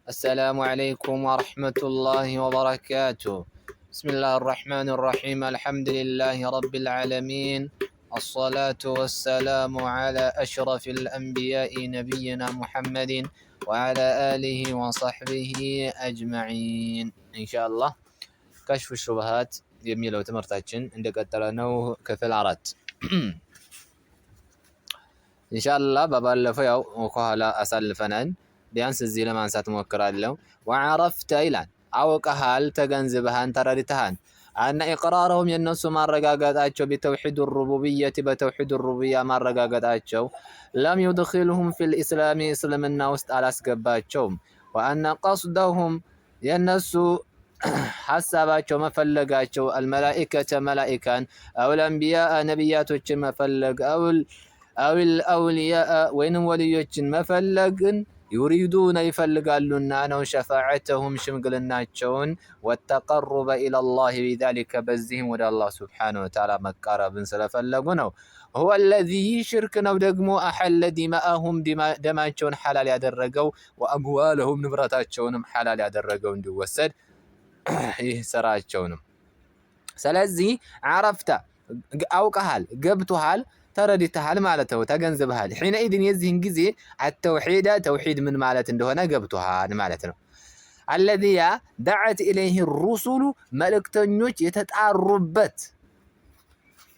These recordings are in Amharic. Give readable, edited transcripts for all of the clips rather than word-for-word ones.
السلام عليكم ورحمة الله وبركاته. بسم الله الرحمن الرحيم. الحمد لله رب العالمين، الصلاة والسلام على أشرف الأنبياء نبينا محمد وعلى آله وصحبه أجمعين. إن شاء الله كشف الشبهات يميلو تمرتاችን እንደቀጠለነው ክፍል 4 ኢንሻአላህ ባባለፈው ያው ከኋላ አሳልፈናል። ቢያንስ እዚህ ለማንሳት ሞክራለሁ። ወዐረፍተ ይላል አውቀሃል፣ ተገንዝበሃል፣ ተረድተሃል። አነ ኢቅራረሁም የነሱ ማረጋገጣቸው ቢተውሂድ ሩቡብየት በተውሂድ ሩቡብያ ማረጋገጣቸው ለም ይድኺልሁም ፊል ኢስላሚ እስልምና ውስጥ አላስገባቸውም። ወአነ ቀስደሁም የነሱ ሐሳባቸው መፈለጋቸው አልመላኢከተ መላኢካን አውል አንቢያ ነቢያቶችን መፈለግ አውል አውሊያ ወይንም ወልዮችን መፈለግን ዩሪዱነ ይፈልጋሉና ነው። ሸፋዓተሁም ሽምግልናቸውን ወተቀሩበ ኢለላህ ቢዛሊከ በዚህም ወደ አላህ ሱብሓነሁ ወተዓላ መቃረብን ስለፈለጉ ነው። ሁወ ለዚ ሽርክ ነው ደግሞ አሐለ ዲማአሁም ደማቸውን ሐላል ያደረገው ወአምዋለሁም ንብረታቸውንም ሐላል ያደረገው እንዲወሰድ ይህ ስራቸውንም። ስለዚህ ዓረፍተ አውቀሃል፣ ገብቶሃል፣ ተረድተሃል ማለት ነው፣ ተገንዝበሃል። ሒነኢድን የዚህን ጊዜ አተውሒደ ተውሒድ ምን ማለት እንደሆነ ገብቶሃል ማለት ነው። አለዚያ ደዐት ኢለይህ ሩሱሉ መልእክተኞች የተጣሩበት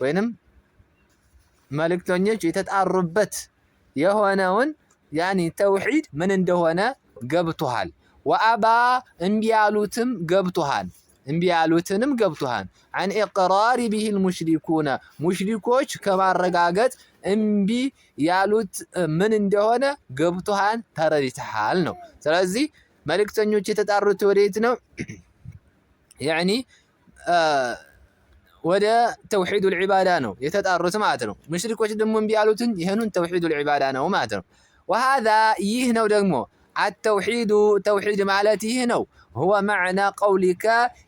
ወይንም መልእክተኞች የተጣሩበት የሆነውን ያኒ ተውሒድ ምን እንደሆነ ገብቶሃል። ወአባ እምቢ ያሉትም ገብቶሃል፣ እምቢ ያሉትንም ገብቶሃል። አን ኢቅራሪ ቢሂል ሙሽሪኩነ ሙሽሪኮች ከማረጋገጥ እምቢ ያሉት ምን እንደሆነ ገብቶሃል፣ ተረድተሃል ነው። ስለዚህ መልእክተኞች የተጣሩት ወዴት ነው? ያኒ ወደ ተውሂዱል ዒባዳ ነው የተጣሩት ማለት ነው። ሙሽሪኮች ደግሞ እምቢ ያሉትን ይሄንን ተውሂዱል ዒባዳ ነው ማለት ነው። ወሃዛ ይህ ነው ደግሞ አተውሂዱ ተውሂድ ማለት ይህ ነው። ሁወ መዕና ቀውሊከ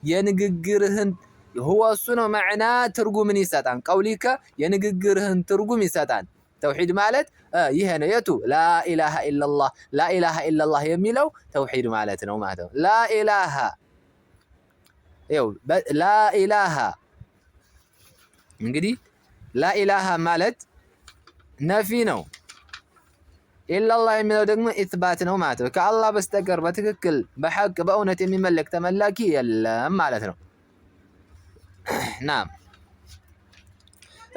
የንግግርህን ሁወ እሱ ነው መዕና ትርጉምን ይሰጣል። ቀውሊከ የንግግርህን ትርጉም ይሰጣል። ተውሂድ ማለት ይሄ ነው። የቱ ላኢላሃ ኢለላህ ላኢላሃ ኢለላህ የሚለው ተውሂድ ማለት ነው ማለት ነው። ላኢላሃ ይኸው ላኢላሃ እንግዲህ ላኢላሃ ማለት ነፊ ነው። ኢላላህ የሚለው ደግሞ ኢትባት ነው ማለት ነው። ከአላህ በስተቀር በትክክል በሐቅ በእውነት የሚመለክ ተመላኪ የለም ማለት ነው። ናም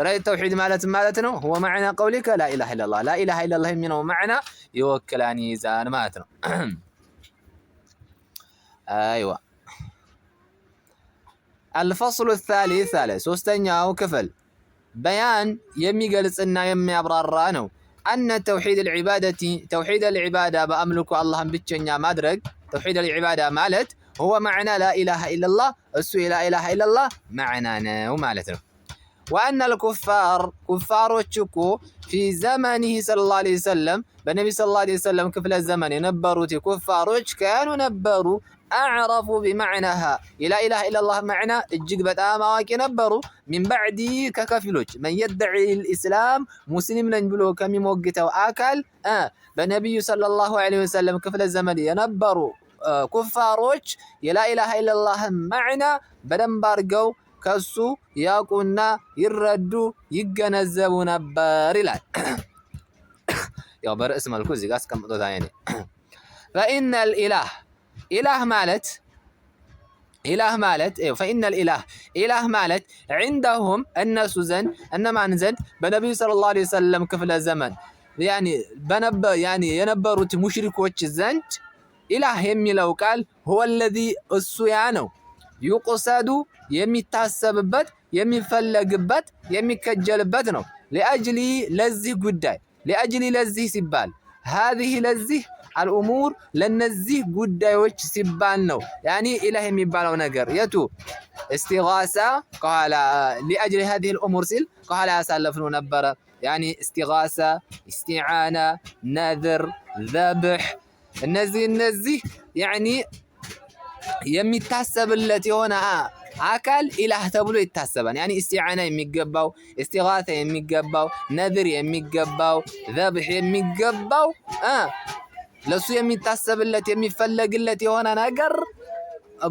ረይ ተውሂድ ማለት ነው هو معنى قولك لا اله الا الله لا اله الا الله የሚለው معنى ይወክላን ይዛን ማለት ነው። ايوه الفصل الثالث ሶስተኛው ክፍል በያን የሚገልጽና የሚያብራራ ነው። أن توحيد العبادة توحيد العبادة بأملك الله بتشنيا مدرج توحيد العبادة مالت هو معنى لا إله إلا الله السوء لا إله إلا الله معنانا ومالتنا. وأن الكفار كفار وشكو في زمنه صلى الله عليه وسلم بالنبي صلى الله عليه وسلم كفل الزمن ينبروا كفار كانوا نبروا أعرفوا بمعناها لا إله إلا الله معنى الجيك بتأم واكي نبروا من بعد ككفلوج من يدعي الإسلام مسلم نجبلو كمي موقته وآكل بالنبي صلى الله عليه وسلم كفل الزمن ينبروا كفاروج لا إله إلا الله معنى بدن بارقو كسو يقولنا يردوا يجنزبوا نبار لا يا بر اسم الكوزي قاس كم يعني فإن الإله إله مالت فإن الإله إله مالت عندهم الناس زن أنما نزن بنبي صلى الله عليه وسلم كفل الزمن يعني يعني ينبروا مشركوች ዘንድ إله የሚለው ቃል هو الذي السيانو يقصد የሚታሰብበት የሚፈለግበት የሚከጀልበት ነው። لأجل ለዚህ ጉዳይ لأجل ለዚህ ሲባል هذه ለዚህ الأمور لنزيه قدايوش سبانو يعني إله ميبالو نقر يتو استغاثة قال لأجل هذه الأمور سل قال أسالفنو نبرة يعني استغاثة استعانة نذر ذبح النزي يعني يميتحسب التي هنا አካል ኢላህ ተብሎ ይታሰባል። ያኒ ኢስቲዓና የሚገባው ኢስቲጋሳ የሚገባው ነድር የሚገባው ዘብህ የሚገባው ለሱ የሚታሰብለት የሚፈለግለት የሆነ ነገር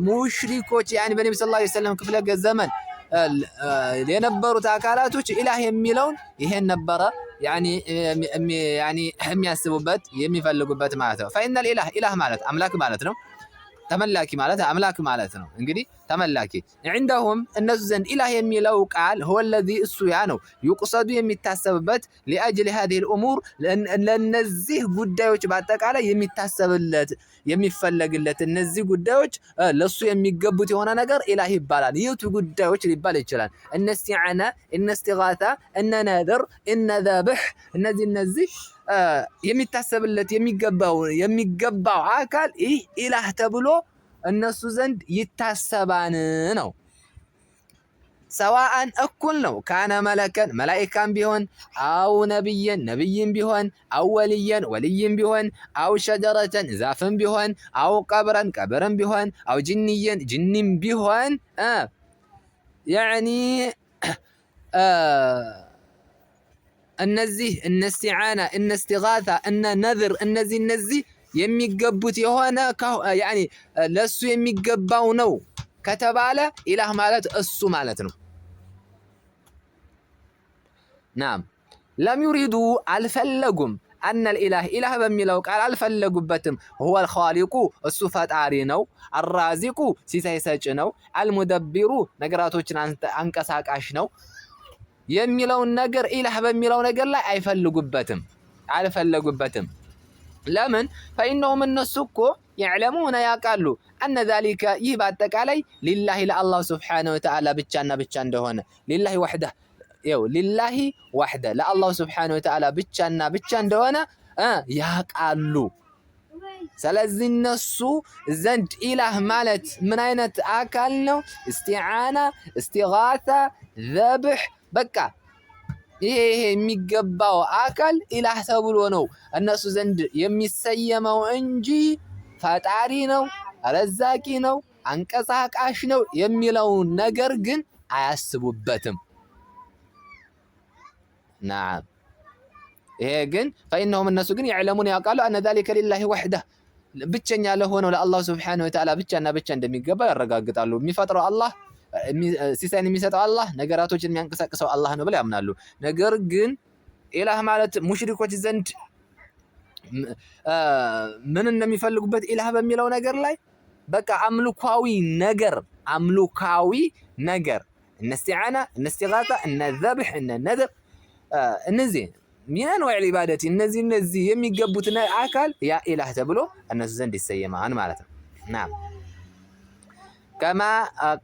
ሙሽሪኮች ያኒ በነብዩ ሰለላሁ ዐለይሂ ወሰለም ክፍለ ዘመን የነበሩት አካላቶች ኢላህ የሚለውን ይሄን ነበረ ያኒ የሚያስቡበት የሚፈልጉበት ማለት ነው። ፈኢነል ኢላህ ማለት አምላክ ማለት ነው። ተመላኪ ማለት አምላክ ማለት ነው። እንግዲህ ተመላኪ عندهم እነሱ ዘንድ ኢላህ የሚለው ቃል هو الذي እሱ ያ ነው ይቁሰዱ የሚታሰብበት لأجل هذه الأمور ለነዚህ ጉዳዮች በአጠቃላይ የሚታሰብለት የሚፈለግለት እነዚህ ጉዳዮች ለሱ የሚገቡት የሆነ ነገር ኢላህ ይባላል። የቱ ጉዳዮች ሊባል ይችላል? እነ እስቲዓና፣ እነ እስቲጋታ፣ እነ ነድር፣ እነ ዘብህ እነዚህ የሚታሰብለት የሚገባው አካል ይህ ኢላህ ተብሎ እነሱ ዘንድ ይታሰባን ነው። ሰዋአን እኩል ነው። ካነ መለከን መላኢካም ቢሆን አው ነብይን ቢሆን አው ወልይን ቢሆን አው ሸጀረተን ዛፍም ቢሆን አው ቀብረን ቢሆን አው ጅኒም ቢሆን ያኒ እነዚህ እነ እስቲዓና እነ እስቲጋታ እነ ነዝር እነዚህ የሚገቡት የሆነ ያኒ ለሱ የሚገባው ነው ከተባለ ኢላህ ማለት እሱ ማለት ነው። ናም ለም ዩሪዱ አልፈለጉም አነል ኢላህ በሚለው ቃል አልፈለጉበትም። هو الخالق እሱ ፈጣሪ ነው። አራዚቁ ሲሳይ ሰጭ ነው። አልሙደብሩ ነገራቶችን አንቀሳቃሽ ነው የሚለውን ነገር ኢላህ በሚለው ነገር ላይ አልፈለጉበትም። ለምን? ፈኢነሁም እነሱ እኮ يعلمون ያውቃሉ أن ذلك ይህ በአጠቃላይ ሊላሂ ለአላህ ስብሓነሁ ወተዓላ ብቻና ብቻ እንደሆነ ሊላሂ ወሕደ ለአላህ ስብሓነሁ ወተዓላ ብቻና ብቻ እንደሆነ ያውቃሉ። ስለዚህ እነሱ ዘንድ ኢላህ ማለት ምን አይነት አካል ነው? እስቲዓና፣ እስቲጋታ፣ ዘብህ በቃ ይሄ የሚገባው አካል ኢላህ ተብሎ ነው እነሱ ዘንድ የሚሰየመው እንጂ ፈጣሪ ነው፣ ረዛቂ ነው፣ አንቀሳቃሽ ነው የሚለውን ነገር ግን አያስቡበትም። ናም ይሄ ግን ፈኢነሁም እነሱ ግን يعلمون ያውቃሉ أن ذلك لله وحده ብቸኛ ለሆነው ለአላህ ሱብሓነሁ ወተዓላ ብቻና ብቻ እንደሚገባ ያረጋግጣሉ። የሚፈጥረው አላህ ሲሳይን የሚሰጠው አላህ ነገራቶችን የሚያንቀሳቅሰው አላህ ነው ብለው ያምናሉ። ነገር ግን ኢላህ ማለት ሙሽሪኮች ዘንድ ምን እንደሚፈልጉበት ኢላህ በሚለው ነገር ላይ በቃ አምልኳዊ ነገር እነ እስቲዓና፣ እነ እስቲጋታ፣ እነ ዘብህ፣ እነ ነድር እነዚህ ሚናን ወዕል ኢባደቲ እነዚህ የሚገቡት አካል ያ ኢላህ ተብሎ እነሱ ዘንድ ይሰየማል ማለት ነው። ናም ከማ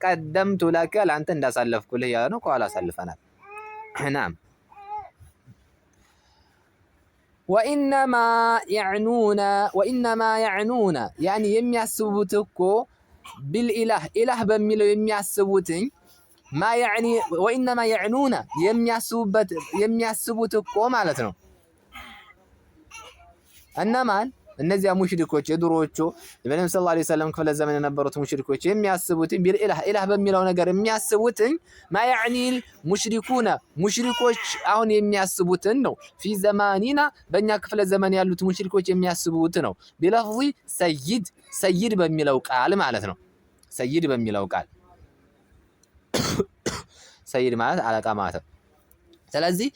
ቀደምቱ ለከ ለአንተ እንዳሳለፍኩልህ ያለ ነው። ከኋላ አሳልፈናል። ናም ወኢነማ ያዕኑነ ያኒ የሚያስቡት እኮ ኢላህ በሚለው የሚያስቡትኝ ማ ያዕኒ ወኢነማ ያዕኑነ የሚያስቡት እኮ ማለት ነው። እነማን? እነዚያ ሙሽሪኮች የድሮዎቹ በነብዩ ሰለላሁ ዐለይሂ ወሰለም ክፍለ ዘመን የነበሩት ሙሽሪኮች የሚያስቡትኝ ኢላህ በሚለው ነገር የሚያስቡትኝ ማ ያዕኒል ሙሽሪኮች አሁን የሚያስቡትን ነው። ፊ ዘማኒና በእኛ ክፍለ ዘመን ያሉት ሙሽሪኮች የሚያስቡት ነው። ቢለፍዚ ሰይድ በሚለው ቃል ማለት ነው። ሰይድ በሚለው ቃል ሰይድ ማለት አለቃ ማለት ነው። ስለዚህ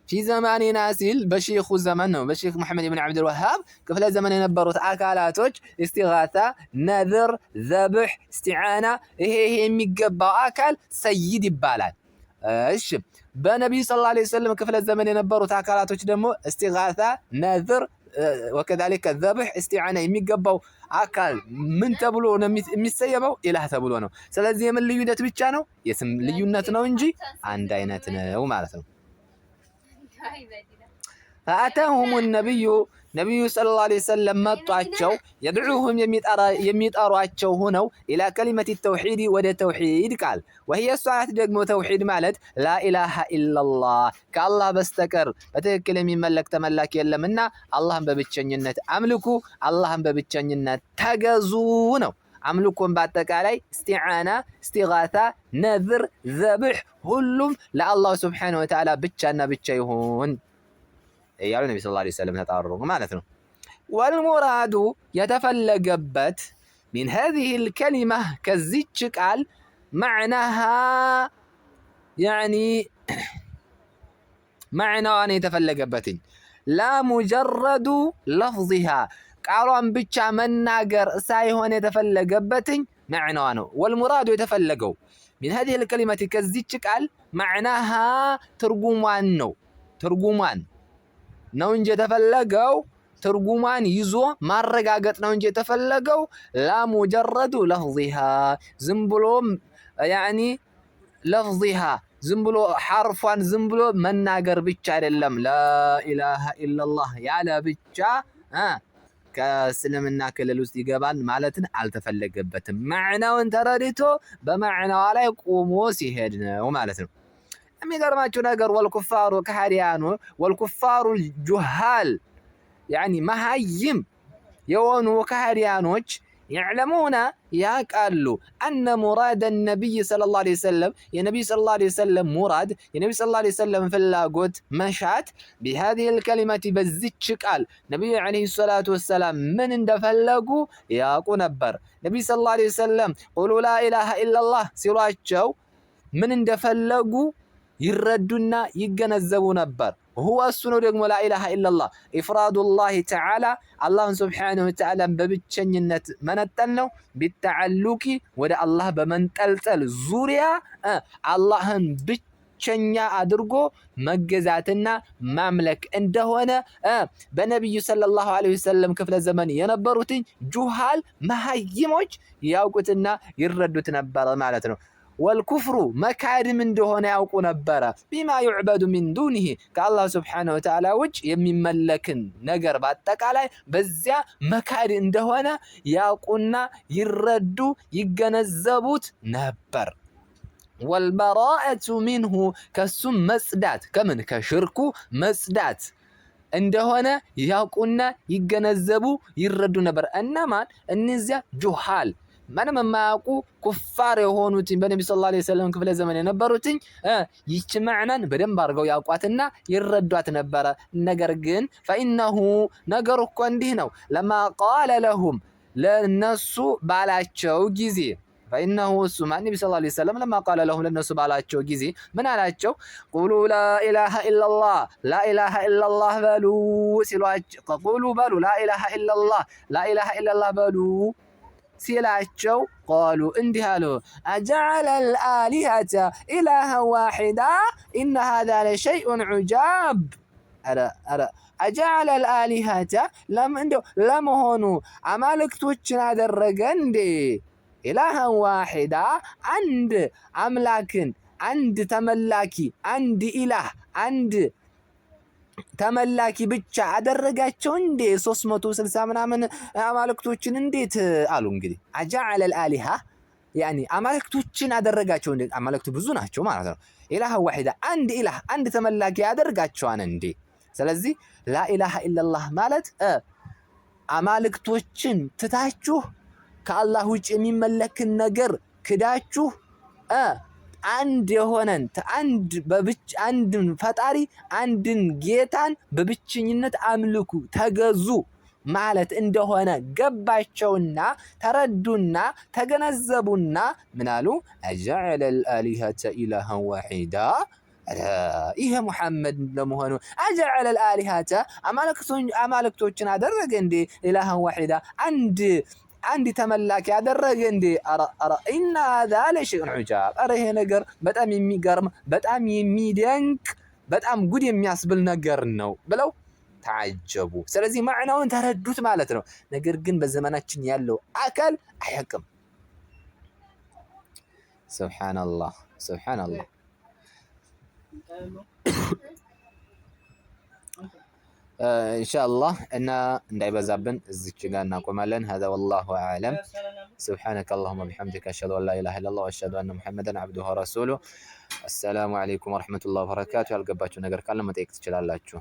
ፊ ዘማኒና ሲል በሼኹ ዘመን ነው። በሼኽ መሐመድ ብን ዓብዱል ወሃብ ክፍለ ዘመን የነበሩት አካላቶች እስቲጋታ፣ ነድር፣ ዘብህ፣ እስቲዓና ይሄ የሚገባው አካል ሰይድ ይባላል። እሺ በነብዩ ሰለላሁ ዐለይሂ ወሰለም ክፍለ ዘመን የነበሩት አካላቶች ደግሞ እስቲጋታ፣ ነድር ወከዛሊከ ዘብህ፣ እስቲዓና የሚገባው አካል ምን ተብሎ ነው የሚሰየመው? ኢላህ ተብሎ ነው። ስለዚህ የምን ልዩነት ብቻ ነው? የስም ልዩነት ነው እንጂ አንድ አይነት ነው ማለት ነው። ፈአተሁም ነቢዩ ሰለላሁ ዐለይሂ ወሰለም መጧቸው። የድዑሁም የሚጠሯቸው ሆነው ኢላ ከሊመት ተውሂድ ወደ ተውሂድ ቃል ወህየ ሷት ደግሞ ተውሂድ ማለት ላኢላሃ ኢላላህ ከአላህ በስተቀር በትክክል የሚመለክ ተመላክ የለምና አላህን በብቸኝነት አምልኩ፣ አላህን በብቸኝነት ተገዙ ነው። አምልኮን በአጠቃላይ እስቲዓና፣ እስቲጋታ፣ ነዝር፣ ዘብህ ሁሉም ለአላህ ሱብሓነሁ ወተዓላ ብቻና ብቻ ይሁን እያሉ ነቢ ሰለላሁ ዐለይሂ ወሰለም ተጣሩ ማለት ነው። والمراد يتفلقبت من هذه الكلمة كزيتش قال معناها يعني معنى أن يتفلقبت لا مجرد لفظها قالوا بيتشا مناقر سايهون يتفلقبت معنى أنه والمراد يتفلقوا من هذه الكلمة كزيتش قال معناها ترجمان ترجمان نونج يتفلقوا ترجمان يزو ማረጋገጥ ነው እንጂ የተፈለገው لا مجرد لفظها زنبلو يعني لفظها زنبلو حرفان زنبلو مناገር ብቻ አይደለም لا اله الا الله ያለ ብቻ ከእስልምና ክልል ውስጥ ይገባል ማለትን አልተፈለገበትም ማዕናውን ተረድቶ በማዕናው ላይ ቆሞ ሲሄድ ነው ማለት ነው የሚገርማችሁ ነገር ወልኩፋሩ ከሃዲያኑ ወልኩፋሩ الجهال يعني مهايم يوون وكهريانوش يعلمون يقالوا أن مراد النبي صلى الله عليه وسلم يا نبي صلى الله عليه وسلم مراد يا نبي صلى الله عليه وسلم في اللاقوت مشات بهذه الكلمة بزتش قال نبي عليه الصلاة والسلام من اندفلقوا ياقو نبر نبي صلى الله عليه وسلم قولوا لا إله إلا الله سيراتشو من اندفلقوا يردنا يجنزبوا نبر هو السنة يقول لا إله إلا الله إفراد الله تعالى الله سبحانه وتعالى ببتشنينة منتلنو بالتعلق ودا الله بمنتلتل زوريا الله بتشنيا أدرجو مجزاتنا مملك عنده هنا بنبي صلى الله عليه وسلم كفل زمان ينبروتين جهال مهيموج ياوقتنا يردو تنبر مالتنا والكفر مكاد من دهون يوقو نبرا بما يعبد من دونه كالله سبحانه وتعالى وجه يمملكن نجر باتقالاي بزيا مكاد اندهون يوقونا يردو يجنزبوت نبر والبراءة منه كسم مسدات كمن كشركو مسدات እንደሆነ ያውቁና ይገነዘቡ ይረዱ ነበር እነማን እነዚያ ጁሃል ማንም ማያውቁ ኩፋር የሆኑት በነብዩ ሰለላሁ ዐለይሂ ወሰለም ክፍለ ዘመን የነበሩት ይህች ማዕናን በደንብ አድርገው ያውቋትና ይረዷት ነበር ነገር ግን فإنه ነገሩ እኮ እንዲህ ነው لما قال لهم ለነሱ ባላቸው ጊዜ فإنه سمع النبي صلى الله عليه وسلم لما قال لهم للناس ባላቸው ጊዜ ምን አላቸው قولوا لا إله إلا الله لا إله إلا الله بلوا ሲሏቸው قولوا بلوا لا إله إلا الله لا إله إلا الله بلوا سيلاتشو قالوا اندهالو أجعل الآلهة إلها واحدا إن هذا لشيء عجاب أرى أجعل الآلهة لم هونو عمالك توچنا درقندي إلها واحدا عند أملاكن عند تملاكي عند إله عند ተመላኪ ብቻ አደረጋቸው እንዴ 360 ምናምን አማልክቶችን እንዴት አሉ እንግዲህ አጃለ الالهه يعني አማልክቶችን አደረጋቸው እንዴ አማልክቱ ብዙ ናቸው ማለት ነው ኢላህ ዋሂዳ አንድ ኢላህ አንድ ተመላኪ ያደርጋቸዋል እንዴ ስለዚህ لا اله الا الله ማለት አማልክቶችን ትታችሁ ከአላህ ውጭ የሚመለክን ነገር ክዳችሁ አንድ የሆነን አንድ በብቻ አንድን ፈጣሪ አንድን ጌታን በብቸኝነት አምልኩ ተገዙ ማለት እንደሆነ ገባቸውና ተረዱና ተገነዘቡና ምናሉ أجعل الآلهة إلها واحدا ይሄ ሙሐመድ ለመሆኑ أجعل الآلهة አማልክቶችን አደረገ እንዴ ኢላሃ ዋሂዳ አንድ ተመላኪ ያደረገ እንዴ አራ ኢነ هذا لشيء عجاب አረ ይሄ ነገር በጣም የሚገርም በጣም የሚደንቅ በጣም ጉድ የሚያስብል ነገር ነው ብለው ተዓጀቡ ስለዚህ ማዕናውን ተረዱት ማለት ነው ነገር ግን በዘመናችን ያለው አካል አያውቅም ሱብሃንአላህ ሱብሃንአላህ إن شاء الله أن እንዳይበዛብን እዚች ጋር እናቆማለን هذا والله أعلم سبحانك اللهم وبحمدك أشهد أن لا إله إلا الله وأشهد أن محمدا عبده ورسوله السلام عليكم ورحمة الله وبركاته ያልገባችሁ ነገር ካለ መጠየቅ ትችላላችሁ